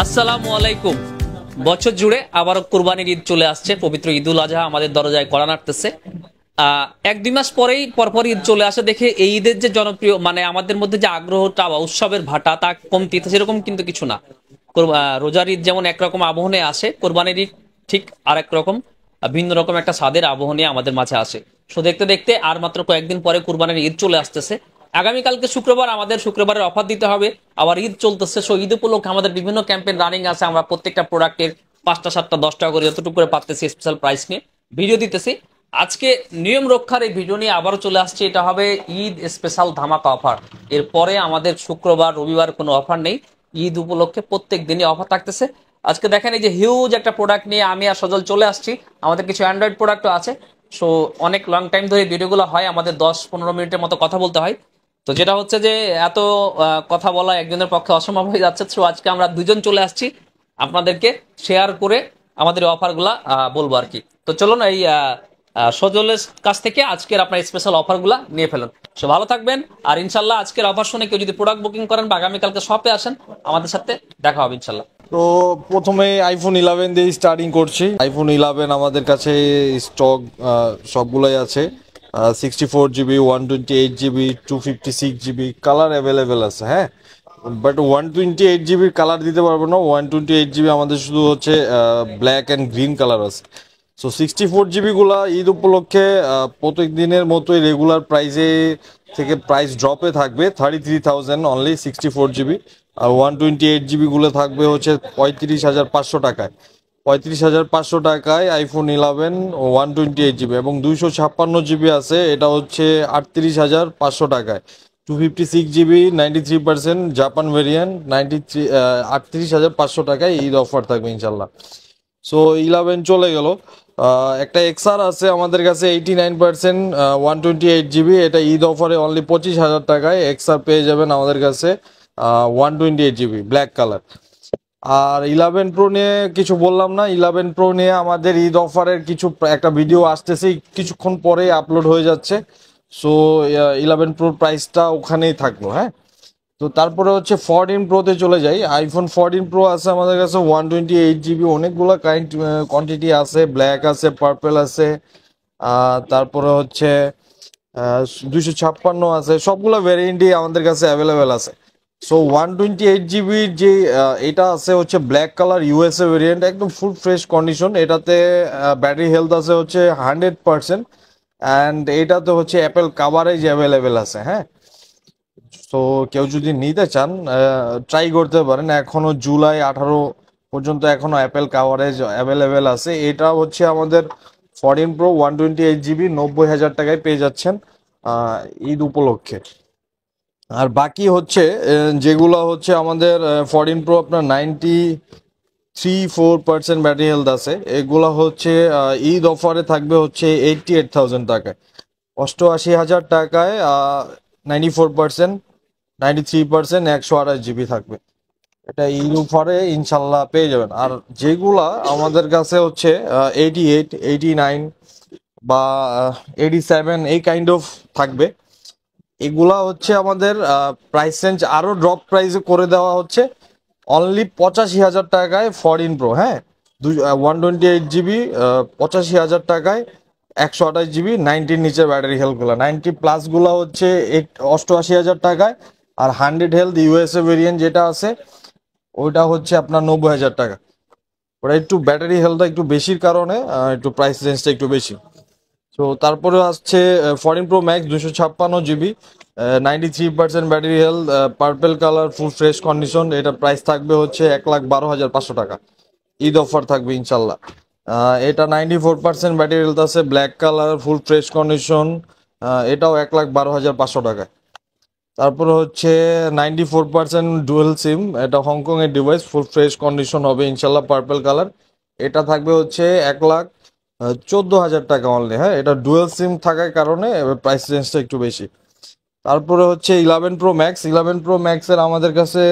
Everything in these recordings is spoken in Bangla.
আসসালামু আলাইকুম। বছর জুড়ে আবারও কুরবানির ঈদ চলে আসছে। পবিত্র ঈদুল আজহা আমাদের দরজায় কড়া নাড়তেছে। এক দুই মাস পরেই পরপর ঈদ চলে আসে দেখে এই ঈদের যে জনপ্রিয় মানে আমাদের মধ্যে যে আগ্রহটা বা উৎসবের ভাটা তা কমতি সেরকম কিন্তু কিছু না। রোজার ঈদ যেমন একরকম আবহনে আসে, কোরবানির ঈদ ঠিক আরেক রকম ভিন্ন রকম একটা স্বাদের আবহ নিয়ে আমাদের মাঝে আসে। সো দেখতে দেখতে আর মাত্র কয়েকদিন পরে কুরবানির ঈদ চলে আসতেছে। আগামীকালকে শুক্রবার আমাদের শুক্রবারের অফার দিতে হবে। আবার ঈদ চলতেছে, সো ঈদ উপলক্ষে আমাদের বিভিন্ন ক্যাম্পেইন রানিং আছে। আমরা প্রত্যেকটা প্রোডাক্টের 5টা 7টা 10টা করে যতটুকু করে পারতেছি স্পেশাল প্রাইস নিয়ে ভিডিও দিতেছি। আজকে নিয়ম রক্ষার এই ভিডিও নিয়ে আবারও চলে আসছে। এটা হবে ঈদ স্পেশাল ধামাকা অফার। এরপরে আমাদের শুক্রবার রবিবার কোনো অফার নেই। ঈদ উপলক্ষে প্রত্যেক দিনই অফার থাকতেছে। আজকে দেখেন এই যে হিউজ একটা প্রোডাক্ট নিয়ে আমি আর সজল চলে আসছি। আমাদের কিছু অ্যান্ড্রয়েড প্রোডাক্টও আছে। সো অনেক লং টাইম ধরে ভিডিওগুলো হয়, আমাদের 10-15 মিনিটের মতো কথা বলতে হয়। তো যেটা হচ্ছে যে এত কথা বলা একজনের পক্ষে অসম্ভব হয়ে যাচ্ছে। সো আজকে আমরা দুজন চলে আসছি আপনাদেরকে শেয়ার করে আমাদের অফারগুলা বলবো আর কি। তো চলুন এই সজলের কাছ থেকে আজকের আপনার স্পেশাল অফারগুলা নিয়ে ফেলুন। সো ভালো থাকবেন। আর ইনশাল্লাহ আজকের অফার শুনে কেউ যদি প্রোডাক্ট বুকিং করেন বা আগামীকালকে শপে আসেন আমাদের সাথে দেখা হবে ইনশাল্লাহ। তো প্রথমে আইফোন 11 দিয়ে স্টার্টিং করছি। আইফোন 11 আমাদের কাছে স্টক সবগুলোই আছে। 64 GB, 128 GB, 256 GB colour available আছে। হ্যাঁ, বাট 128 GB কালার দিতে পারবো না। 128 GB আমাদের শুধু হচ্ছে ব্ল্যাক অ্যান্ড গ্রিন কালার আছে। সো 64 GB গুলা ঈদ উপলক্ষে প্রত্যেক দিনের মতোই রেগুলার প্রাইসে থেকে প্রাইস ড্রপে থাকবে 33,000 অনলি 64 GB। আর 128 GB গুলো থাকবে হচ্ছে 35,500 টাকায়। 35,500 টাকায় আইফোন 11 128 GB, এবং 256 GB আছে, এটা হচ্ছে 38,500 টাকায়। 256 GB 93% জাপান ভেরিয়েন্ট 38,500 টাকায় ঈদ অফার থাকবে ইনশাল্লাহ। সো 11 চলে গেল। একটা এক্সআর আছে আমাদের কাছে 89% 128 GB, এটা ঈদ অফারে অনলি 25,000 টাকায় এক্সআর পেয়ে যাবেন আমাদের কাছে 128 GB ব্ল্যাক কালার। আর 11 প্রো নিয়ে কিছু বললাম না। 11 প্রো নিয়ে আমাদের ঈদ অফারের একটা ভিডিও আসতেছে, কিছুক্ষণ পরে আপলোড হয়ে যাচ্ছে। সো 11 প্রোর প্রাইসটা ওখানেই থাকলো। হ্যাঁ, তো তারপরে হচ্ছে 14 প্রোতে চলে যাই। আইফোন 14 প্রো আছে আমাদের কাছে 128 GB, অনেকগুলো কোয়ান্টিটি আছে, ব্ল্যাক আছে, পার্পেল আছে, তারপরে হচ্ছে 256 আছে, সবগুলো ভ্যারিয়েন্টই আমাদের কাছে অ্যাভেলেবেল আছে। সো 128 GB যে এটা আছে হচ্ছে ব্ল্যাক কালার ইউএসএ ভেরিয়েন্ট, একদম ফুল ফ্রেশ কন্ডিশন। এটাতে ব্যাটারি হেলথ আছে হচ্ছে 100%, অ্যান্ড এটাতে হচ্ছে অ্যাপেল কাভারেজ অ্যাভেলেবেল আছে। হ্যাঁ, তো কেউ যদি নিতে চান ট্রাই করতে পারেন। এখনো জুলাই 18 পর্যন্ত এখনো অ্যাপেল কাভারেজ অ্যাভেলেবেল আছে। এটা হচ্ছে আমাদের 14 প্রো 128 GB 90,000 টাকায় পেয়ে যাচ্ছেন ঈদ উপলক্ষে। আর বাকি হচ্ছে যেগুলো হচ্ছে আমাদের 14 প্রো আপনার 93-4% ব্যাটারি হেলথ আছে, এগুলো হচ্ছে ঈদ অফারে থাকবে হচ্ছে 88,000 টাকায়। 88,000 টাকায় 94%, 93%, 128 GB থাকবে। এটা ঈদ অফারে ইনশাল্লাহ পেয়ে যাবেন। আর যেগুলা আমাদের কাছে হচ্ছে 88, 89 বা 87 এই কাইন্ড অফ থাকবে, এগুলা হচ্ছে আমাদের প্রাইস রেঞ্জ আরো ড্রপ প্রাইসে করে দেওয়া হচ্ছে অনলি 85,000 টাকায় 14 প্রো। হ্যাঁ, 128 GB 85,000 টাকায় 128 GB 90 নিচে ব্যাটারি হেলথ গুলা, 90+ গুলা হচ্ছে 88,000 টাকায়। আর 100 হেলথ ইউএসএ ভেরিয়েন্ট যেটা আছে ওইটা হচ্ছে আপনার 90,000 টাকা। ওটা একটু ব্যাটারি হেলথটা একটু বেশির কারণে একটু প্রাইস রেঞ্জটা একটু বেশি। তো তারপরে আসছে 14 pro max 256 GB 93% battery health, purple colour, full fresh condition. এটা প্রাইস থাকবে হচ্ছে 1,12,500 টাকা। ঈদ অফার থাকবে ইনশাল্লাহ। এটা 94% ব্যাটারি হেলথ আছে, black colour, full fresh condition, এটাও 1,12,500 টাকা। তারপরে হচ্ছে 94% ডুয়েল সিম, এটা হংকং এর ডিভাইস, ফুল ফ্রেশ কন্ডিশন হবে ইনশাল্লাহ, পার্পেল কালার। এটা থাকবে হচ্ছে 1,14,000 টাকা অনলি। হ্যাঁ, এটা ডুয়েল সিম থাকার কারণে প্রাইস রেঞ্জটা একটু বেশি। তারপরে হচ্ছে 11 প্রো ম্যাক্স। 11 প্রো ম্যাক্সের আমাদের কাছে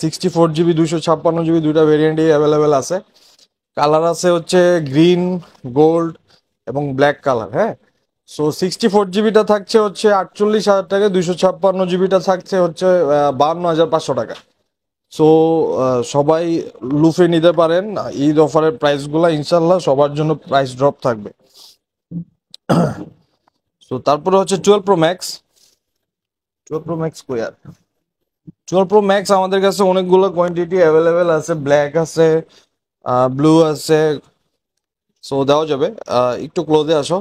64 GB 256 GB দুইটা ভেরিয়েন্টই অ্যাভেলেবেল আছে। কালার আছে হচ্ছে গ্রিন, গোল্ড এবং ব্ল্যাক কালার। হ্যাঁ, সো 64 GBটা থাকছে হচ্ছে 48,000 টাকা, 256 GBটা থাকছে হচ্ছে 52,500 টাকা। সো সবাই লুফে নিতে পারেন ঈদ অফারের প্রাইসগুলো, ইনশাল্লাহ সবার জন্য প্রাইস ড্রপ থাকবে। তো তারপরে হচ্ছে 12 Pro Max। 12 Pro Max কই আর, 12 Pro Max আমাদের কাছে অনেকগুলো কোয়ান্টিটি অ্যাভেলেবেল আছে, ব্ল্যাক আছে, ব্লু আছে, সো দেওয়া যাবে। একটু ক্লোজে আসো।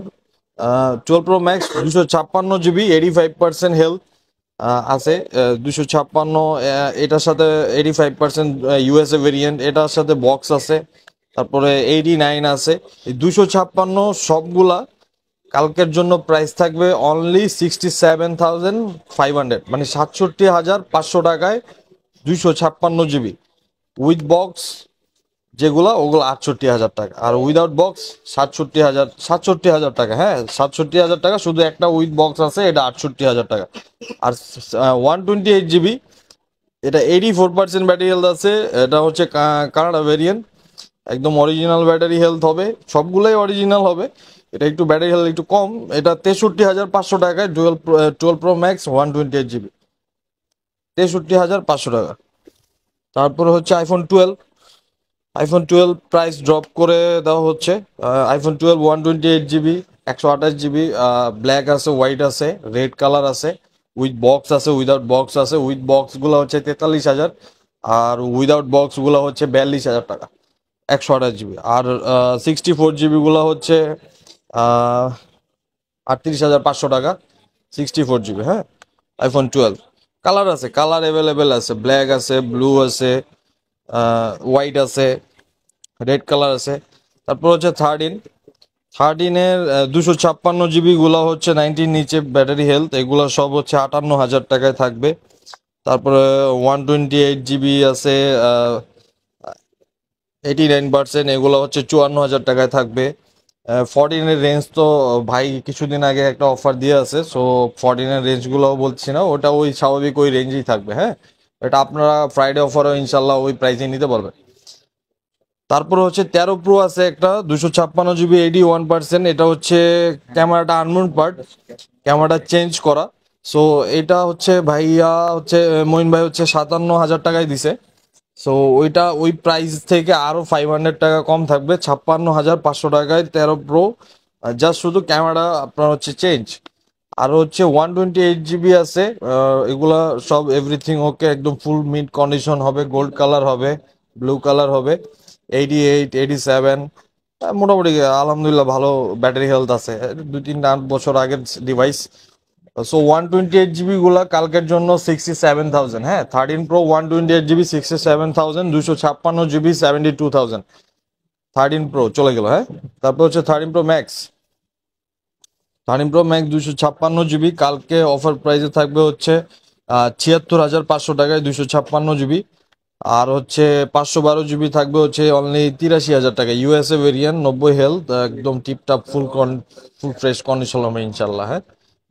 12 Pro Max 256 GB, 85% হেলথ আছে। 256, এটার সাথে 85% ইউএসএ ভেরিয়েন্ট, এটার সাথে বক্স আছে, তারপরে 89 আছে। এই 256 সবগুলা কালকের জন্য প্রাইস থাকবে অনলি 67,500, মানে 67,500 টাকায় 256 GB উইথ বক্স। যেগুলা ওগুলো 68,000 টাকা, আর উইদাউট বক্স 67,000 টাকা। হ্যাঁ, 67,000 টাকা শুধু একটা উইথ বক্স আছে, এটা 68,000 টাকা। আর 128 GB, এটা 84% ব্যাটারি হেলথ আছে। এটা হচ্ছে কানাডা ভেরিয়েন্ট, একদম অরিজিনাল ব্যাটারি হেলথ হবে, সবগুলোই অরিজিনাল হবে। এটা একটু ব্যাটারি হেলথ একটু কম, এটা 63,500 টাকায় 12 Pro Max 128 GB, 63,500 টাকা। তারপরে হচ্ছে আইফোন 12 প্রাইস ড্রপ করে দেওয়া হচ্ছে। আইফোন 12 128 GB, 128 GB, ব্ল্যাক আছে, হোয়াইট আছে, রেড কালার আছে, উইথ বক্স আছে, উইদাউট বক্স আছে। উইথ বক্সগুলো হচ্ছে 43,000, আর উইদাউট বক্সগুলো হচ্ছে 42,000 টাকা, 128 GB। আর 64 GB গুলো হচ্ছে 38,500 টাকা, 64 GB। হ্যাঁ, আইফোন 12 কালার আছে, কালার অ্যাভেলেবেল আছে, ব্ল্যাক আছে, ব্লু আছে, হোয়াইট আছে, রেড কালার আছে। তারপর হচ্ছে 13 এর 256 GB গুলা হচ্ছে 90 নিচে ব্যাটারি হেলথ, এগুলো সব হচ্ছে 58,000 টাকায় থাকবে। তারপরে 128 GB আছে 89%, এগুলো হচ্ছে 54,000 টাকায় থাকবে। 14 এর রেঞ্জ তো ভাই কিছুদিন আগে একটা অফার দিয়ে আছে, সো 14 এর রেঞ্জগুলোও বলছি না, ওটা ওই স্বাভাবিক ওই রেঞ্জেই থাকবে। হ্যাঁ, এটা আপনারা ফ্রাইডে অফারও ইনশাল্লাহ ওই প্রাইসে নিতে পারবেন। তারপরে হচ্ছে 13 Pro আছে একটা 256 GB, 81%। এটা হচ্ছে ক্যামেরাটা আনমুন পার্ট, ক্যামেরাটা চেঞ্জ করা। সো এটা হচ্ছে ভাইয়া হচ্ছে মইন ভাই হচ্ছে 57,000 টাকায় দিছে। সো ওইটা ওই প্রাইস থেকে আরো 500 টাকা কম থাকবে, 56,500 টাকায় 13 Pro, জাস্ট শুধু ক্যামেরা আপনার হচ্ছে চেঞ্জ। আর হচ্ছে 128 GB আছে, এগুলা সব এভরিথিং ওকে, একদম ফুল মিড কন্ডিশন হবে, গোল্ড কালার হবে, ব্লু কালার হবে, 88, 87, মোটামুটি আলহামদুলিল্লাহ ভালো ব্যাটারি হেলথ আছে, 2-3 বছর আগের ডিভাইস। সো 128 GB গুলা কালকের জন্য 67,000। হ্যাঁ, 13 Pro 128 GB 67,000, 256 GB 72,000। 13 Pro চলে গেল। হ্যাঁ, তারপর হচ্ছে 13 Pro Max 256 GB, কালকে অফার প্রাইসে থাকবে হচ্ছে 76,500 টাকায় 256 GB। আর হচ্ছে 512 GB থাকবে হচ্ছে অনলি 83,000 টাকা, ইউএসএ ভেরিয়েন্ট, 90 হেলথ, একদম টিপটাপ ফুল ফ্রেশ কন্ডিশন হবে ইনশাল্লাহ। হ্যাঁ,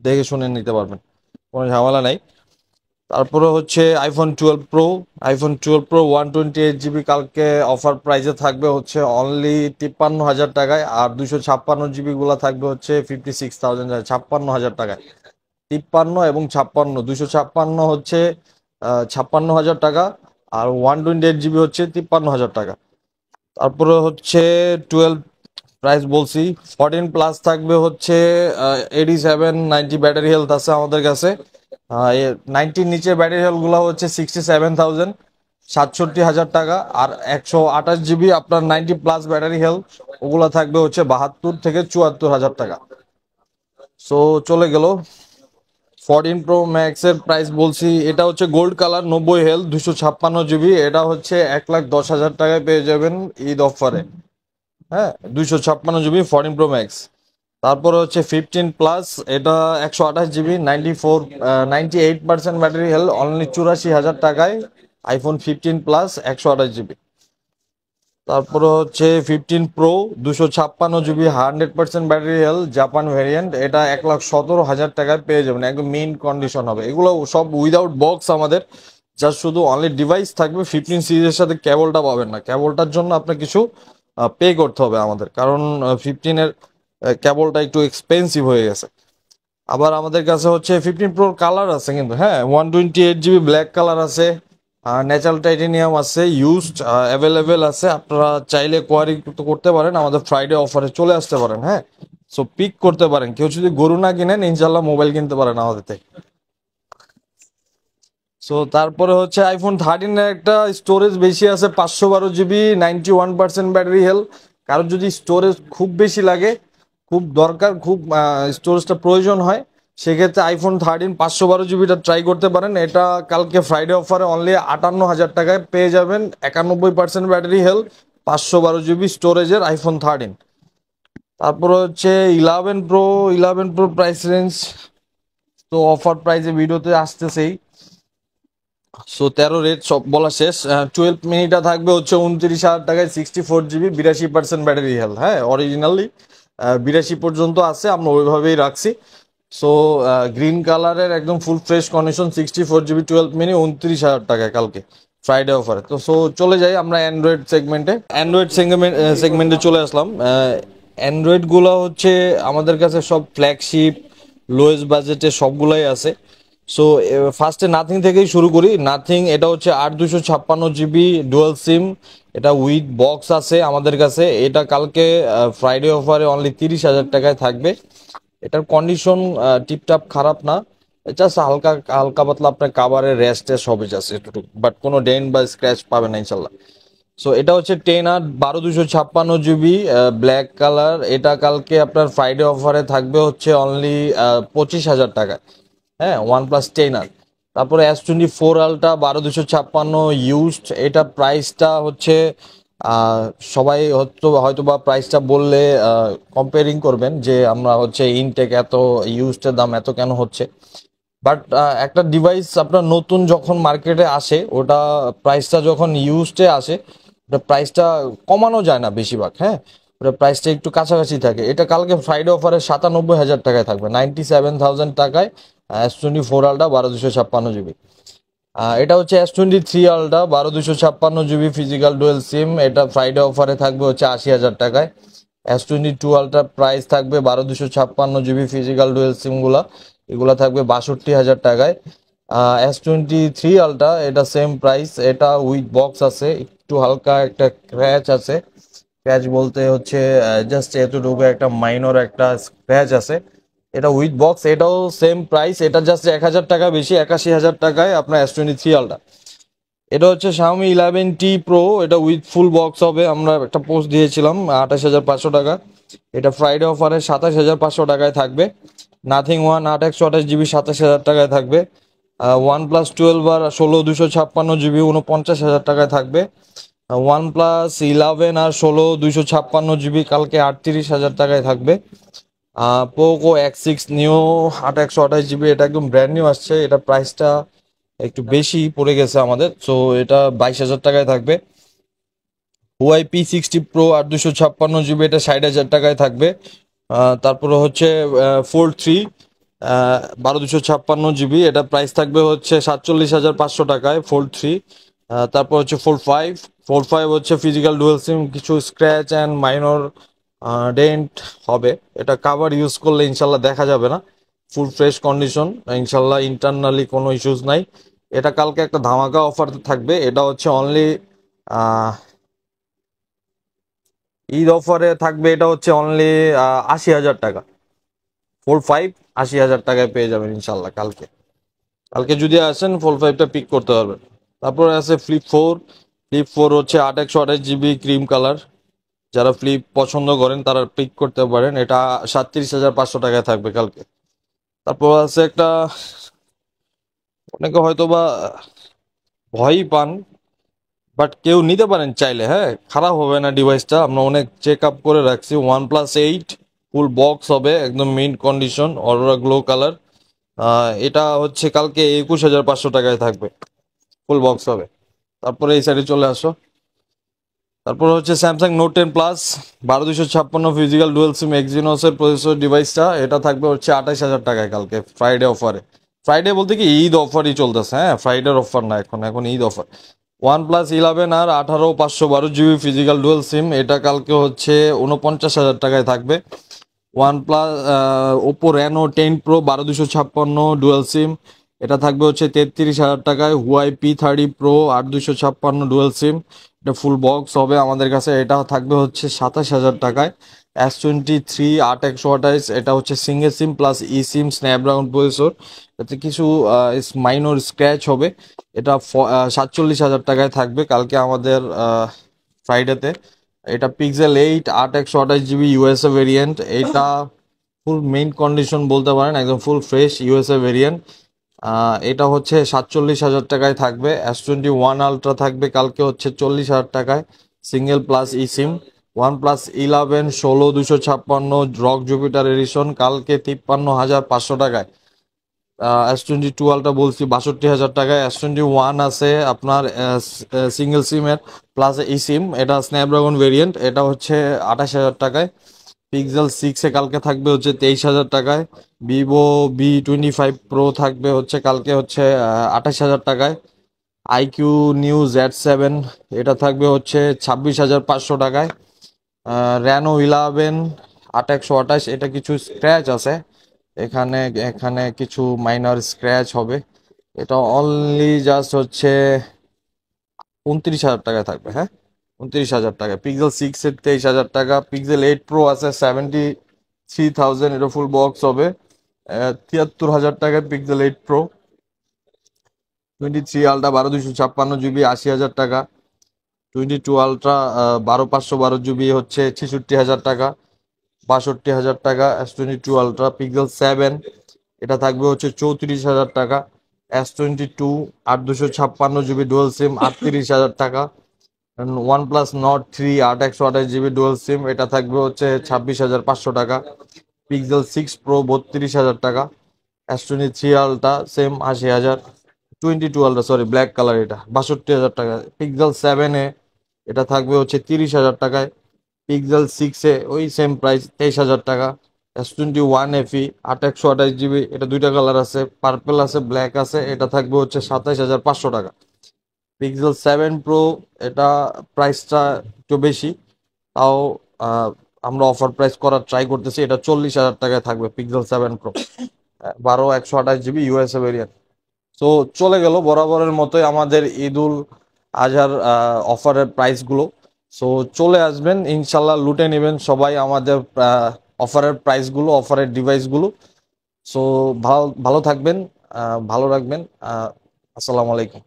দেখে শুনে নিতে পারবেন, কোনো ঝামেলা নাই। তারপরে হচ্ছে আইফোন 12 Pro 128 GB কালকে অফার প্রাইসে থাকবে হচ্ছে অনলি 53,000 টাকায়, আর 256 GB গুলা থাকবে হচ্ছে 56,000, 56,000 টাকায়। 53 এবং 56, 256 হচ্ছে 56,000 টাকা, আর 128 GB হচ্ছে 53,000 টাকা। তারপরে হচ্ছে 12 প্রাইস বলছি, 14 প্লাস থাকবে হচ্ছে 87-90 ব্যাটারি হেলথ আছে আমাদের কাছে। 90 নিচে ব্যাটারি হেলথ গুলো হচ্ছে 67,000, 67,000 টাকা। আর 128 GB আপনার 90 প্লাস ব্যাটারি হেলথ, ওগুলা থাকবে হচ্ছে 72 থেকে 74,000 টাকা। সো চলে গেল 14 Pro Max এর প্রাইস বলছি, এটা হচ্ছে গোল্ড কালার, 90 হেলথ, 256 GB, এটা হচ্ছে 1,10,000 টাকায় পেয়ে যাবেন ঈদ অফারে। হ্যাঁ, 256 GB 14 Pro Max। তারপরে হচ্ছে 15 প্লাস, এটা 128 GB, 98% ব্যাটারি হেলথ, অনলি 84,000 টাকায় আইফোন 15 প্লাস 128 GB। তারপরে হচ্ছে 15 Pro 256 GB, 100% battery health, Japan variant, এটা 1,17,000 টাকায় পেয়ে যাবেন, একদম মেইন কন্ডিশন হবে। এগুলো সব উইদাউট বক্স আমাদের, জাস্ট শুধু অনলি ডিভাইস থাকবে। 15 সিরিজের সাথে কেবলটা পাবেন না, কেবলটার জন্য আপনার কিছু পে করতে হবে আমাদের, কারণ 15-এর কেবলটা একটু এক্সপেন্সিভ হয়ে গেছে। আবার আমাদের কাছে হচ্ছে 15 Pro কালার আছে কিন্তু। হ্যাঁ, 128 GB ব্ল্যাক কালার আছে, ন্যাচারাল টাইটেনিয়াম আছে, ইউজড অ্যাভেলেবেল আছে, আপনারা চাইলে কোয়ারি করতে পারেন, আমাদের ফ্রাইডে অফারে চলে আসতে পারেন। হ্যাঁ, সো পিক করতে পারেন। কেউ যদি গরু না কিনেন ইনশাল্লাহ মোবাইল কিনতে পারেন আমাদের থেকে। সো তারপরে হচ্ছে আইফোন 13 এর একটা স্টোরেজ বেশি আছে, 512 জিবি, 91% ব্যাটারি হেলথ। কারোর যদি স্টোরেজ খুব বেশি লাগে, খুব দরকার, খুব স্টোরেজটা প্রয়োজন হয়, সেক্ষেত্রে আইফোন 13 512 জিবিটা ট্রাই করতে পারেন। এটা কালকে ফ্রাইডে অফারে অনলি 58,000 টাকায় পেয়ে যাবেন, 91% ব্যাটারি হেলথ, 512 জিবি স্টোরেজের আইফোন 13। তারপরে হচ্ছে 11 প্রো। 11 প্রো প্রাইস রেঞ্জ তো অফার প্রাইসে ভিডিওতে আসতেছেই। সো 13 রেট সব বলা শেষ। 12 মিনিটা থাকবে হচ্ছে 29,000 টাকায়, 64 জিবি, 82% ব্যাটারি হেলথ। হ্যাঁ, অরিজিনালি 82 পর্যন্ত আছে, আমরা ওইভাবেই রাখছি। সো গ্রিন কালারের একদম full fresh condition, 64 GB 12 mini, 29,000 টাকায় কালকে ফ্রাইডে অফারে। তো সো চলে যাই আমরা অ্যান্ড্রয়েড সেগমেন্টে। অ্যান্ড্রয়েড সেগমেন্টে চলে আসলাম। অ্যান্ড্রয়েডগুলো হচ্ছে আমাদের কাছে সব ফ্ল্যাগশিপ, লোয়েস্ট বাজেটে সবগুলাই আছে। সো ফার্স্টে নাথিং থেকেই শুরু করি। নাথিং এটা হচ্ছে 8 256 জিবি ডুয়াল সিম, এটা উইথ বক্স আছে আমাদের কাছে। এটা কালকে ফ্রাইডে অফারে অনলি 30,000 টাকায় থাকবে। এটার কন্ডিশন টিপটাপ খারাপ না, জাস্ট হালকা হালকা পাতলা আপনার কাভারের রেস্টে সবই আছে এতটুকু, বাট কোনো ডেন্ট বা স্ক্র্যাচ পাবে না ইনশাল্লাহ। সো এটা হচ্ছে 10 আর 12 256 জিবি ব্ল্যাক কালার। এটা কালকে আপনার ফ্রাইডে অফারে থাকবে হচ্ছে অনলি 25,000 টাকায়। হ্যাঁ, OnePlus 10 আর। তারপরে S24 আলট্রা 12 256 ইউজড, এটা প্রাইসটা হচ্ছে আহ, সবাই হয়তো বা প্রাইসটা বললে কম্পেয়ারিং করবেন যে আমরা হচ্ছে ইনটেক এত, ইউজডের দাম এত কেন হচ্ছে। বাট একটা ডিভাইস আপনার নতুন যখন মার্কেটে আসে, ওটা প্রাইসটা যখন ইউজডে আসে, ওটা প্রাইসটা কমানো যায় না বেশিরভাগ। হ্যাঁ, ওটা প্রাইসটা একটু কাছাকাছি থাকে। এটা কালকে ফ্রাইডে অফারে 97,000 টাকায় থাকবে, 97,000 টাকায়। S24 ultra 12 256 GB. এটা হচ্ছে S23 ultra 12 256 GB physical dual SIM, এটা ফ্রাইডে অফারে থাকবে হচ্ছে 80,000 টাকায়। S22 আলট্রা প্রাইস থাকবে 12 256 জিবি ফিজিক্যাল ডুয়েল সিম গুলা, এগুলা থাকবে 62,000 টাকায়। S23 আলট্রা এটা সেম প্রাইস, এটা উইথ বক্স আছে, একটু হালকা একটা স্ক্র্যাচ আছে। স্ক্র্যাচ বলতে হচ্ছে জাস্ট এতটুকু একটা মাইনর একটা স্ক্র্যাচ আছে। এটা উইথ বক্স, এটাও সেম প্রাইস, এটা জাস্ট 1,000 টাকা বেশি, 81,000 টাকায় আপনার S23 আলট্রা। এটা হচ্ছে Xiaomi 11T Pro, এটা উইথ ফুল বক্স হবে। আমরা একটা পোস্ট দিয়েছিলাম 28,500 টাকা, এটা ফ্রাইডে অফারে 27,500 টাকায় থাকবে। নাথিং ওয়ান 8 128 জিবি 27,000 টাকায় থাকবে। OnePlus 12 আর 16 256 জিবি 49,000 টাকায় থাকবে। OnePlus 11 আর 16 256 জিবি কালকে 38,000 টাকায় থাকবে। পোকো X6 নিউ 8 128 জিবি, এটা একদম ব্র্যান্ড নিউ আসছে, এটা প্রাইসটা একটু বেশি পড়ে গেছে আমাদের, সো এটা 22,000 টাকায় থাকবে। ওয়াই P60 Pro 8 256 জিবি, এটা 60,000 টাকায় থাকবে। তারপরে হচ্ছে Fold 3 12 256 জিবি, এটা প্রাইস থাকবে হচ্ছে 47,500 টাকায় Fold 3। তারপর হচ্ছে Fold 5 হচ্ছে ফিজিক্যাল ডুয়েল সিম, কিছু স্ক্র্যাচ অ্যান্ড মাইনর ডেন্ট হবে, এটা কাভার ইউজ করলে ইনশাল্লাহ দেখা যাবে না, ফুল ফ্রেশ কন্ডিশন ইনশাল্লাহ, ইন্টারনালি কোনো ইস্যুস নাই। এটা কালকে একটা ধামাকা অফার থাকবে, এটা হচ্ছে অনলি ঈদ অফারে থাকবে, এটা হচ্ছে অনলি 80,000 টাকা। Fold 5 80,000 টাকায় পেয়ে যাবেন ইনশাল্লাহ কালকে। কালকে যদি আসেন Fold 5টা পিক করতে পারবেন। তারপরে আছে ফ্লিপ 4 হচ্ছে 8 128 জিবি ক্রিম কালার, যারা ফ্লিপ পছন্দ করেন তারা পিক করতে পারেন, এটা 37,500 টাকায় থাকবে কালকে। তারপর আছে একটা, অনেকে হয়তো বা ভয়ই পান, বাট কেউ নিতে পারেন চাইলে। হ্যাঁ, খারাপ হবে না ডিভাইসটা, আমরা অনেক চেক আপ করে রাখছি। OnePlus 8 ফুল বক্স হবে, একদম mint condition, aurora glow colour. এটা হচ্ছে কালকে 21,500 টাকায় থাকবে, ফুল বক্স হবে। তারপরে এই সাইডে চলে আসো। তারপর হচ্ছে Samsung Note 10 plus 12 256 physical dual SIM এক্সিনোসের প্রসেসর ডিভাইসটা, এটা থাকবে হচ্ছে 28,000 টাকায় কালকে ফ্রাইডে অফারে। ফ্রাইডে বলতে কি ঈদ অফারই চলতেছে, হ্যাঁ, ফ্রাইডের অফার না, এখন ঈদ অফার। OnePlus 11 আর 18 512 জিবি ফিজিক্যাল ডুয়েল সিম, এটা কালকে হচ্ছে 49,000 টাকায় থাকবে। Oppo Reno 10 Pro 12 256 dual SIM, এটা থাকবে হচ্ছে 33,000 টাকায়। Huawei P30 Pro 8256 dual SIM, এটা ফুল বক্স হবে আমাদের কাছে। এটা থাকবে হচ্ছে 27,000 টাকায়। S23 8 128, এটা হচ্ছে সিঙ্গেল সিম প্লাস ই সিম, স্ন্যাপড্রাগন প্রসেসর। এতে কিছু মাইনর স্ক্র্যাচ হবে। এটা 47,000 টাকায় থাকবে কালকে আমাদের ফ্রাইডেতে। এটা Pixel 8 8 128 GB ইউএসএ ভেরিয়েন্ট। এটা ফুল মেইন কন্ডিশন বলতে পারেন, একদম ফুল ফ্রেশ ইউএসএ ভেরিয়েন্ট। এটা হচ্ছে 47,000 টাকায় থাকবে। S21 আলট্রা থাকবে কালকে হচ্ছে 40,000 টাকায়, সিঙ্গেল প্লাস ই সিম। OnePlus 11 16 256 রক জুপিটার এডিশন কালকে 53,500 টাকায়। S22 আলট্রা বলছি 62,000 টাকায়। S21 আছে আপনার সিঙ্গেল সিমের প্লাস ই সিম, এটা স্ন্যাপড্রাগন ভেরিয়েন্ট, এটা হচ্ছে 28,000 টাকায়। Pixel 6 কালকে থাকবে হচ্ছে 23,000 টাকায়। Vivo V25 Pro থাকবে হচ্ছে কালকে হচ্ছে 28,000 টাকায়। iQOO New Z7 এটা থাকবে হচ্ছে 26,500 টাকায়। Reno 11 8 128, এটা কিছু স্ক্র্যাচ আছে এখানে, এখানে কিছু মাইনর স্ক্র্যাচ হবে। এটা অনলি জাস্ট হচ্ছে 29,000 টাকায় থাকবে। হ্যাঁ, 29,000 টাকায়। Pixel 6 এর 23,000 টাকা। Pixel 8 Pro আছে 73,000, এটা ফুল বক্স হবে। 73,000 টাকায় Pixel 8 Pro। 23 আলট্রা 12 256 GB 80,000 টাকা। 22 আলট্রা 12 512 GB হচ্ছে 66,000 টাকা, 62,000 টাকা। S22 আলট্রা Pixel 7 এটা থাকবে হচ্ছে 34,000 টাকা। S22 8 256 GB ডুয়াল সিম 38,000 টাকা। OnePlus Nord 3 8 128 GB dual SIM, এটা থাকবে হচ্ছে 26,500 টাকা। Pixel 6 Pro 32,000 টাকা। S23 ultra same 80,000। 22 ultra sorry black colour, এটা 62,000 টাকা। Pixel 7 এটা থাকবে হচ্ছে 30,000 টাকায়। Pixel 6 ওই সেম প্রাইস 23,000 টাকা। S21 FE 8 128 GB, এটা দুইটা কালার আছে, পার্পল আছে ব্ল্যাক আছে, এটা থাকবে হচ্ছে 27,500 টাকা। Pixel 7 Pro এটা প্রাইসটা একটু বেশি, তাও আমরা অফার প্রাইস করার ট্রাই করতেছি। এটা 40,000 টাকায় থাকবে Pixel 7 Pro, 12 128 GB USA variant. তো চলে গেল বরাবরের মতোই আমাদের ঈদুল আজহার অফারের প্রাইসগুলো। সো চলে আসবেন ইনশাল্লাহ, লুটে নেবেন সবাই আমাদের অফারের প্রাইসগুলো, অফারের ডিভাইসগুলো। সো ভালো ভালো থাকবেন, ভালো রাখবেন। আসসালামু আলাইকুম।